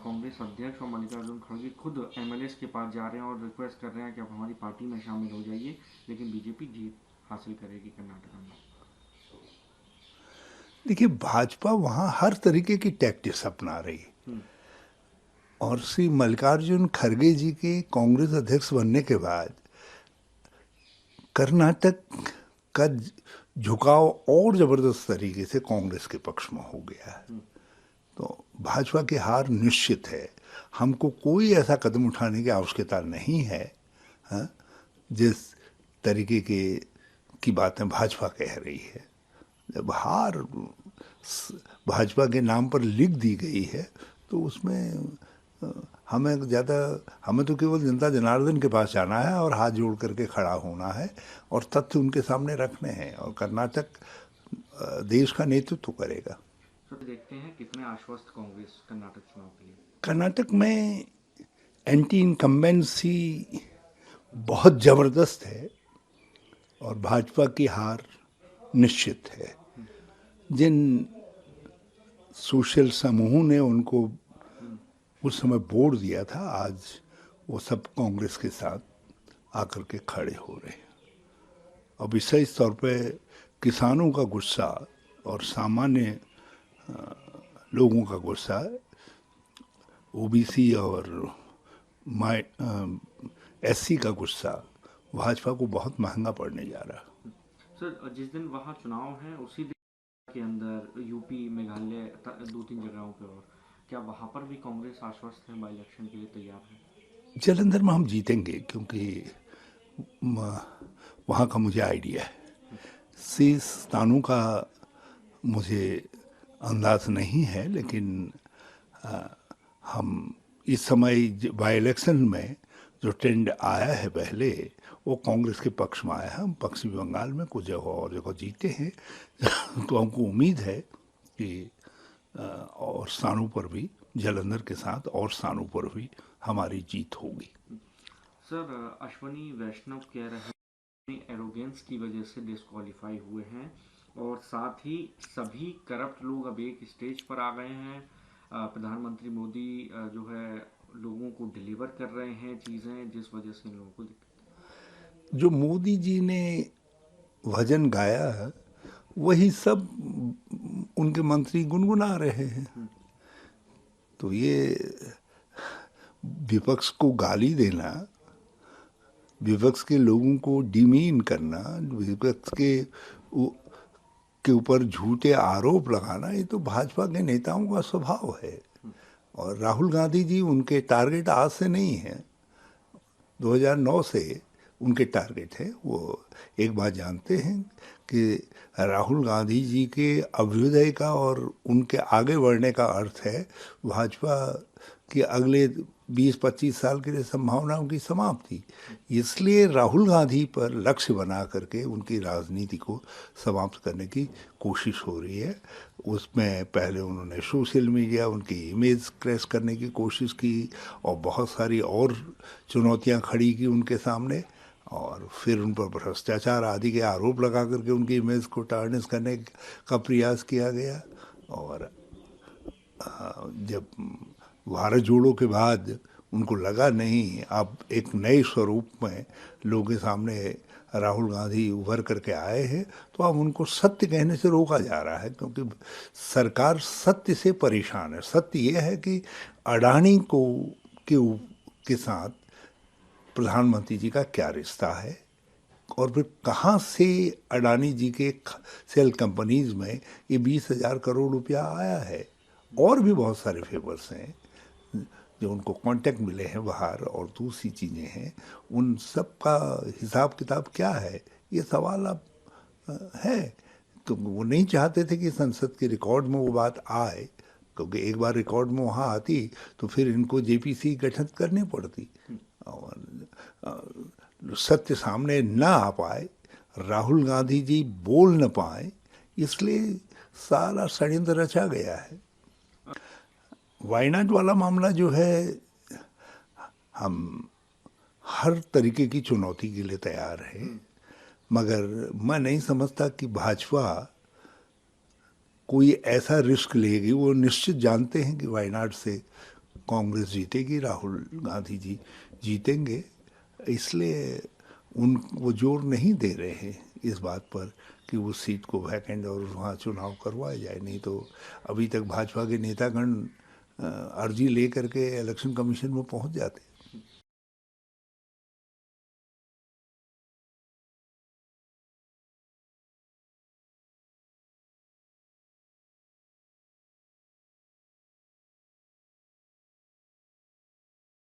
कांग्रेस अध्यक्ष और मल्लिकार्जुन खड़गे खुद एमएलएस के पास जा रहे हैं और रिक्वेस्ट कर रहे हैं कि आप हमारी पार्टी में शामिल हो जाइए, लेकिन बीजेपी जीत हासिल करेगी कर्नाटक में। देखिए, भाजपा वहाँ हर तरीके की टैक्टिक्स अपना रही है और श्री मल्लिकार्जुन खड़गे जी के कांग्रेस अध्यक्ष बनने के बाद कर्नाटक का झुकाव और जबरदस्त तरीके से कांग्रेस के पक्ष में हो गया है। तो भाजपा की हार निश्चित है। हमको कोई ऐसा कदम उठाने की आवश्यकता नहीं है, हाँ? जिस तरीके की बातें भाजपा कह रही है। जब हार भाजपा के नाम पर लिख दी गई है तो उसमें हमें तो केवल जनता जनार्दन के पास जाना है और हाथ जोड़ करके खड़ा होना है और तथ्य उनके सामने रखने हैं, और कर्नाटक देश का नेतृत्व करेगा। तो देखते हैं कितने आश्वस्त कांग्रेस कर्नाटक चुनाव के लिए। कर्नाटक में एंटी इनकम्बेंसी बहुत जबरदस्त है और भाजपा की हार निश्चित है। जिन सोशल समूहों ने उनको उस समय वोट दिया था, आज वो सब कांग्रेस के साथ आकर के खड़े हो रहे हैं। और विशेष तौर पे किसानों का गुस्सा और सामान्य लोगों का गुस्सा, ओबीसी और एससी का गुस्सा भाजपा को बहुत महंगा पड़ने जा रहा है। सर, जिस दिन वहाँ चुनाव है उसी दिन के अंदर यूपी, मेघालय, 2-3 जगहों पे, और क्या वहाँ पर भी कांग्रेस आश्वस्त है, बाई इलेक्शन के लिए तैयार है? जालंधर में हम जीतेंगे क्योंकि वहाँ का मुझे आइडिया है। शेष स्थानों का मुझे अंदाज नहीं है, लेकिन हम इस समय बाई इलेक्शन में जो ट्रेंड आया है पहले, वो कांग्रेस के पक्ष में आया है। हम पश्चिमी बंगाल में कुछ जगह और जगह जीते हैं तो हमको उम्मीद है कि और स्थानों पर भी, जालंधर के साथ और स्थानों पर भी हमारी जीत होगी। सर, अश्वनी वैष्णव कह रहे हैं एरोगेंस की वजह से डिस्क्वालीफाई हुए हैं और साथ ही सभी करप्ट लोग अब एक स्टेज पर आ गए हैं। प्रधानमंत्री मोदी जो है लोगों को डिलीवर कर रहे हैं चीज़ें, जिस वजह से इन लोगों को दिक्कत। जो मोदी जी ने भजन गाया है वही सब उनके मंत्री गुनगुना रहे हैं। तो ये विपक्ष को गाली देना, विपक्ष के लोगों को डिमीन करना, विपक्ष के ऊपर झूठे आरोप लगाना, ये तो भाजपा के नेताओं का स्वभाव है। और राहुल गांधी जी उनके टारगेट आज से नहीं है, 2009 से उनके टारगेट है। वो एक बात जानते हैं कि राहुल गांधी जी के अभ्युदय का और उनके आगे बढ़ने का अर्थ है भाजपा की अगले 20-25 साल के लिए संभावनाओं की समाप्ति। इसलिए राहुल गांधी पर लक्ष्य बना करके उनकी राजनीति को समाप्त करने की कोशिश हो रही है। उसमें पहले उन्होंने सोशल मीडिया, उनकी इमेज क्रैश करने की कोशिश की और बहुत सारी और चुनौतियां खड़ी की उनके सामने, और फिर उन पर भ्रष्टाचार आदि के आरोप लगा करके उनकी इमेज को टार्निश करने का प्रयास किया गया। और जब भारत जोड़ो के बाद उनको लगा नहीं, अब एक नए स्वरूप में लोगों के सामने राहुल गांधी उभर करके आए हैं, तो अब उनको सत्य कहने से रोका जा रहा है, क्योंकि सरकार सत्य से परेशान है। सत्य ये है कि अडानी के साथ प्रधानमंत्री जी का क्या रिश्ता है, और फिर कहाँ से अडानी जी के सेल कंपनीज में ये 20,000 करोड़ रुपया आया है। और भी बहुत सारे फेवर्स हैं जो उनको कांटेक्ट मिले हैं बाहर, और दूसरी चीज़ें हैं। उन सब का हिसाब किताब क्या है, ये सवाल अब है। तो वो नहीं चाहते थे कि संसद के रिकॉर्ड में वो बात आए, क्योंकि एक बार रिकॉर्ड में वहाँ आती तो फिर इनको जेपीसी गठित करनी पड़ती और सत्य सामने ना आ पाए, राहुल गांधी जी बोल न पाए, इसलिए सारा षड्यंत्र रचा गया है। वायनाड वाला मामला जो है, हम हर तरीके की चुनौती के लिए तैयार है, मगर मैं नहीं समझता कि भाजपा कोई ऐसा रिस्क लेगी, वो निश्चित जानते हैं कि वायनाड से कांग्रेस जीतेगी, राहुल गांधी जी जीतेंगे, इसलिए वो जोर नहीं दे रहे हैं इस बात पर कि उस सीट को वैकेंट और वहाँ चुनाव करवाया जाए। नहीं तो अभी तक भाजपा के नेतागण अर्जी ले करके इलेक्शन कमीशन में पहुँच जाते।